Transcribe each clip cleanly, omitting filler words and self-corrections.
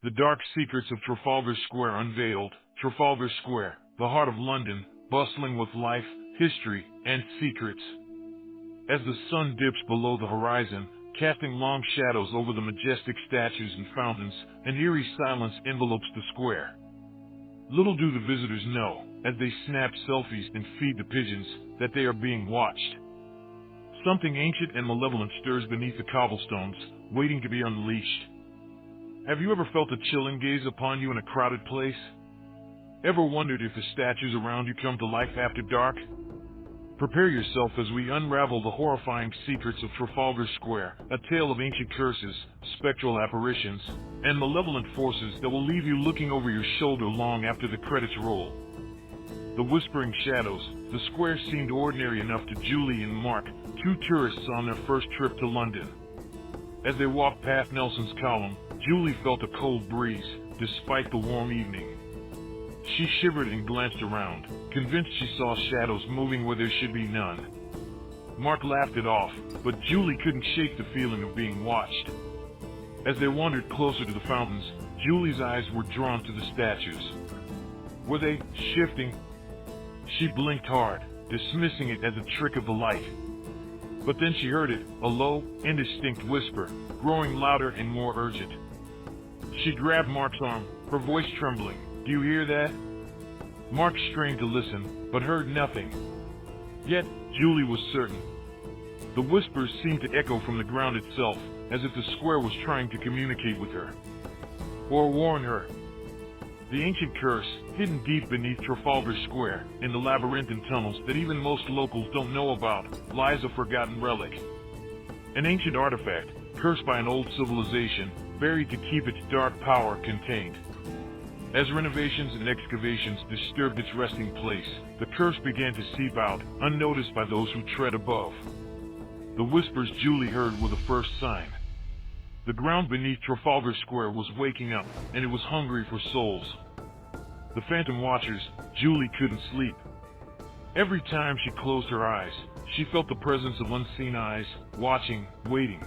The Dark Secrets of Trafalgar Square Unveiled. Trafalgar Square, the heart of London, bustling with life, history, and secrets. As the sun dips below the horizon, casting long shadows over the majestic statues and fountains, an eerie silence envelopes the square. Little do the visitors know, as they snap selfies and feed the pigeons, that they are being watched. Something ancient and malevolent stirs beneath the cobblestones, waiting to be unleashed. Have you ever felt a chilling gaze upon you in a crowded place? Ever wondered if the statues around you come to life after dark? Prepare yourself as we unravel the horrifying secrets of Trafalgar Square, a tale of ancient curses, spectral apparitions, and malevolent forces that will leave you looking over your shoulder long after the credits roll. The whispering shadows. The square seemed ordinary enough to Julie and Mark, two tourists on their first trip to London. As they walked past Nelson's Column, Julie felt a cold breeze, despite the warm evening. She shivered and glanced around, convinced she saw shadows moving where there should be none. Mark laughed it off, but Julie couldn't shake the feeling of being watched. As they wandered closer to the fountains, Julie's eyes were drawn to the statues. Were they shifting? She blinked hard, dismissing it as a trick of the light. But then she heard it, a low, indistinct whisper, growing louder and more urgent. She grabbed Mark's arm, her voice trembling. "Do you hear that?" Mark strained to listen, but heard nothing. Yet, Julie was certain. The whispers seemed to echo from the ground itself, as if the square was trying to communicate with her. Or warn her. The ancient curse, hidden deep beneath Trafalgar Square, in the labyrinthine tunnels that even most locals don't know about, lies a forgotten relic. An ancient artifact, cursed by an old civilization, buried to keep its dark power contained. As renovations and excavations disturbed its resting place, the curse began to seep out, unnoticed by those who tread above. The whispers Julie heard were the first sign. The ground beneath Trafalgar Square was waking up, and it was hungry for souls. The phantom watchers. Julie couldn't sleep. Every time she closed her eyes, she felt the presence of unseen eyes, watching, waiting.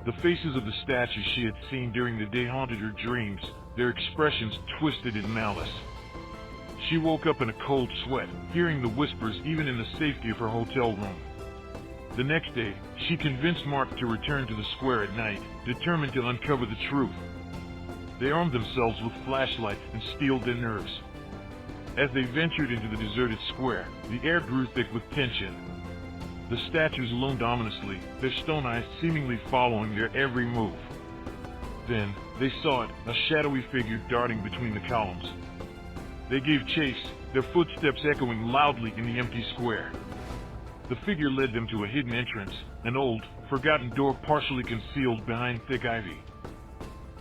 The faces of the statues she had seen during the day haunted her dreams, their expressions twisted in malice. She woke up in a cold sweat, hearing the whispers even in the safety of her hotel room. The next day, she convinced Mark to return to the square at night, determined to uncover the truth. They armed themselves with flashlights and steeled their nerves. As they ventured into the deserted square, the air grew thick with tension. The statues loomed ominously, their stone eyes seemingly following their every move. Then, they saw it, a shadowy figure darting between the columns. They gave chase, their footsteps echoing loudly in the empty square. The figure led them to a hidden entrance, an old, forgotten door partially concealed behind thick ivy.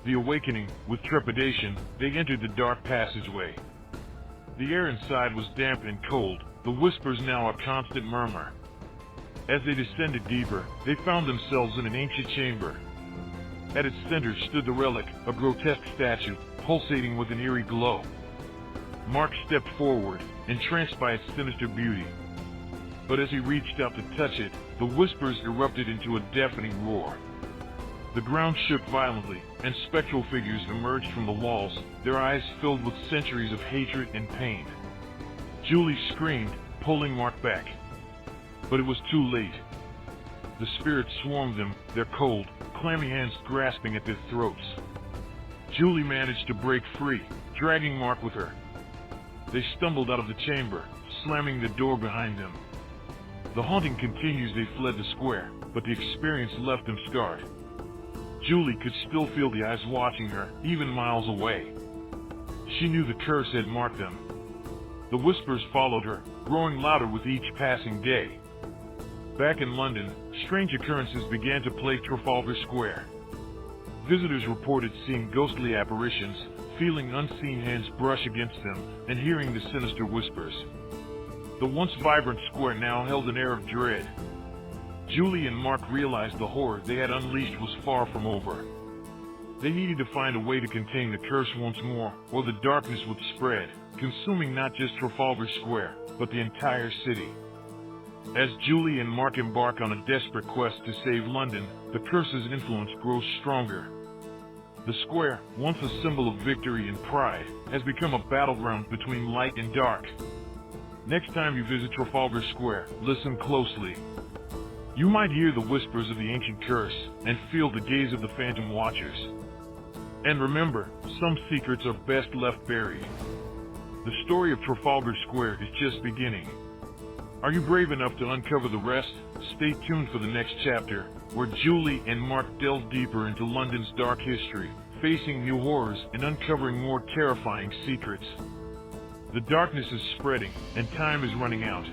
The awakening, with trepidation, they entered the dark passageway. The air inside was damp and cold, the whispers now a constant murmur. As they descended deeper, they found themselves in an ancient chamber. At its center stood the relic, a grotesque statue, pulsating with an eerie glow. Mark stepped forward, entranced by its sinister beauty. But as he reached out to touch it, the whispers erupted into a deafening roar. The ground shook violently, and spectral figures emerged from the walls, their eyes filled with centuries of hatred and pain. Julie screamed, pulling Mark back. But it was too late. The spirits swarmed them, their cold, clammy hands grasping at their throats. Julie managed to break free, dragging Mark with her. They stumbled out of the chamber, slamming the door behind them. The haunting continued as they fled the square, but the experience left them scarred. Julie could still feel the eyes watching her, even miles away. She knew the curse had marked them. The whispers followed her, growing louder with each passing day. Back in London, strange occurrences began to plague Trafalgar Square. Visitors reported seeing ghostly apparitions, feeling unseen hands brush against them, and hearing the sinister whispers. The once vibrant square now held an air of dread. Julie and Mark realized the horror they had unleashed was far from over. They needed to find a way to contain the curse once more, or the darkness would spread, consuming not just Trafalgar Square, but the entire city. As Julie and Mark embark on a desperate quest to save London, the curse's influence grows stronger. The square, once a symbol of victory and pride, has become a battleground between light and dark. Next time you visit Trafalgar Square, listen closely. You might hear the whispers of the ancient curse and feel the gaze of the phantom watchers. And remember, some secrets are best left buried. The story of Trafalgar Square is just beginning. Are you brave enough to uncover the rest? Stay tuned for the next chapter, where Julie and Mark delve deeper into London's dark history, facing new horrors and uncovering more terrifying secrets. The darkness is spreading, and time is running out.